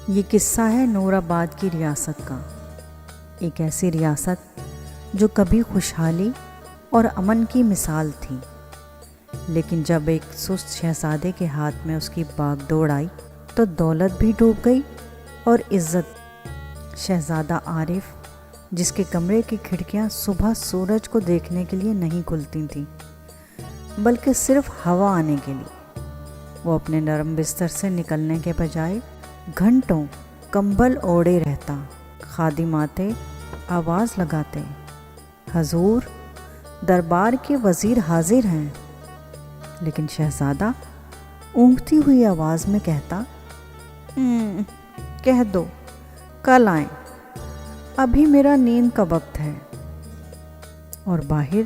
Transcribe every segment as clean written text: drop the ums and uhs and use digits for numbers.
یہ قصہ ہے نور آباد کی ریاست کا، ایک ایسی ریاست جو کبھی خوشحالی اور امن کی مثال تھی، لیکن جب ایک سست شہزادے کے ہاتھ میں اس کی باغ دوڑ آئی تو دولت بھی ڈوب گئی اور عزت۔ شہزادہ عارف، جس کے کمرے کی کھڑکیاں صبح سورج کو دیکھنے کے لیے نہیں کھلتی تھیں بلکہ صرف ہوا آنے کے لیے، وہ اپنے نرم بستر سے نکلنے کے بجائے گھنٹوں کمبل اوڑھے رہتا۔ خادم آتے، آواز لگاتے، حضور، دربار کے وزیر حاضر ہیں، لیکن شہزادہ اونگتی ہوئی آواز میں کہتا، کہہ دو کل آئیں، ابھی میرا نیند کا وقت ہے۔ اور باہر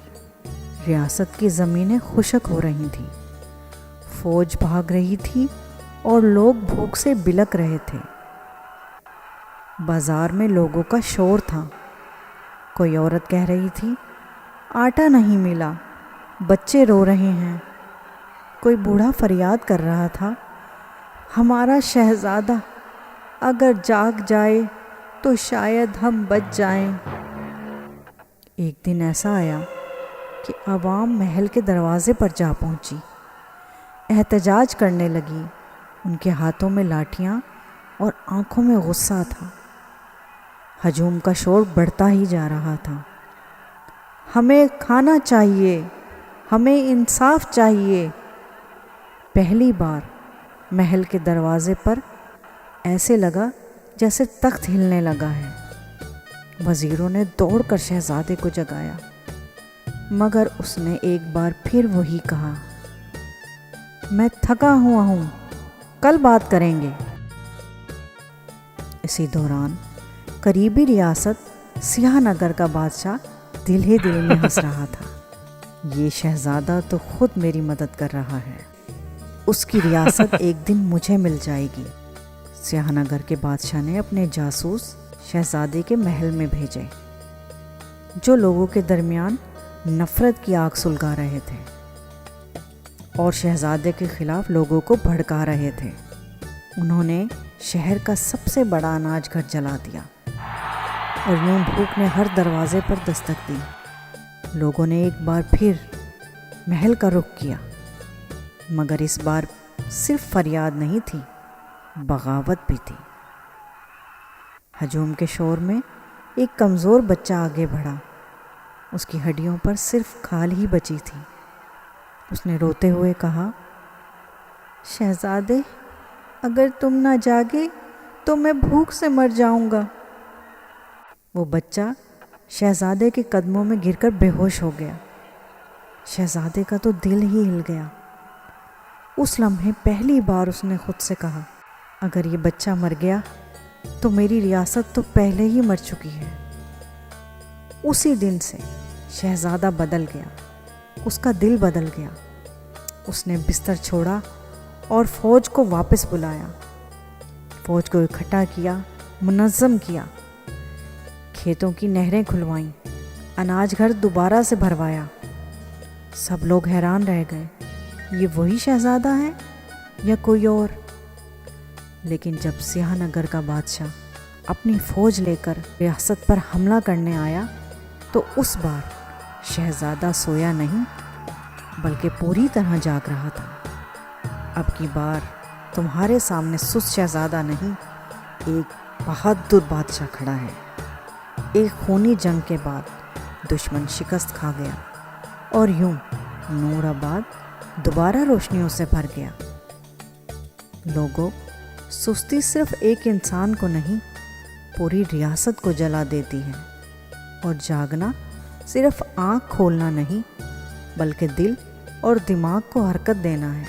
ریاست کی زمینیں خشک ہو رہی تھیں، فوج بھاگ رہی تھی اور لوگ بھوک سے بلک رہے تھے۔ بازار میں لوگوں کا شور تھا، کوئی عورت کہہ رہی تھی، آٹا نہیں ملا، بچے رو رہے ہیں۔ کوئی بوڑھا فریاد کر رہا تھا، ہمارا شہزادہ اگر جاگ جائے تو شاید ہم بچ جائیں۔ ایک دن ایسا آیا کہ عوام محل کے دروازے پر جا پہنچی، احتجاج کرنے لگی، ان کے ہاتھوں میں لاٹھیاں اور آنکھوں میں غصہ تھا۔ ہجوم کا شور بڑھتا ہی جا رہا تھا، ہمیں کھانا چاہیے، ہمیں انصاف چاہیے۔ پہلی بار محل کے دروازے پر ایسے لگا جیسے تخت ہلنے لگا ہے۔ وزیروں نے دوڑ کر شہزادے کو جگایا، مگر اس نے ایک بار پھر وہی کہا، میں تھکا ہوا ہوں، کل بات کریں گے۔ اسی دوران قریبی ریاست سیاہ نگر کا بادشاہ دل ہی دل میں ہنس رہا تھا، یہ شہزادہ تو خود میری مدد کر رہا ہے، اس کی ریاست ایک دن مجھے مل جائے گی۔ سیاہ نگر کے بادشاہ نے اپنے جاسوس شہزادے کے محل میں بھیجے، جو لوگوں کے درمیان نفرت کی آگ سلگا رہے تھے اور شہزادے کے خلاف لوگوں کو بھڑکا رہے تھے۔ انہوں نے شہر کا سب سے بڑا اناج گھر جلا دیا اور یوں بھوک نے ہر دروازے پر دستک دی۔ لوگوں نے ایک بار پھر محل کا رخ کیا، مگر اس بار صرف فریاد نہیں تھی، بغاوت بھی تھی۔ ہجوم کے شور میں ایک کمزور بچہ آگے بڑھا، اس کی ہڈیوں پر صرف کھال ہی بچی تھی۔ اس نے روتے ہوئے کہا، شہزادے، اگر تم نہ جاگے تو میں بھوک سے مر جاؤں گا۔ وہ بچہ شہزادے کے قدموں میں گر کر بے ہوش ہو گیا۔ شہزادے کا تو دل ہی ہل گیا۔ اس لمحے پہلی بار اس نے خود سے کہا، اگر یہ بچہ مر گیا تو میری ریاست تو پہلے ہی مر چکی ہے۔ اسی دن سے شہزادہ بدل گیا، اس کا دل بدل گیا۔ اس نے بستر چھوڑا اور فوج کو واپس بلایا، فوج کو اکٹھا کیا، منظم کیا، کھیتوں کی نہریں کھلوائیں، اناج گھر دوبارہ سے بھروایا۔ سب لوگ حیران رہ گئے، یہ وہی شہزادہ ہے یا کوئی اور؟ لیکن جب سیاہ نگر کا بادشاہ اپنی فوج لے کر ریاست پر حملہ کرنے آیا تو اس بار شہزادہ سویا نہیں بلکہ پوری طرح جاگ رہا تھا۔ اب کی بار تمہارے سامنے سست شہزادہ نہیں، ایک بہادر بادشاہ کھڑا ہے۔ ایک خونی جنگ کے بعد دشمن شکست کھا گیا اور یوں نور آباد دوبارہ روشنیوں سے بھر گیا۔ لوگوں، سستی صرف ایک انسان کو نہیں، پوری ریاست کو جلا دیتی ہے، اور جاگنا صرف آنکھ کھولنا نہیں بلکہ دل اور دماغ کو حرکت دینا ہے۔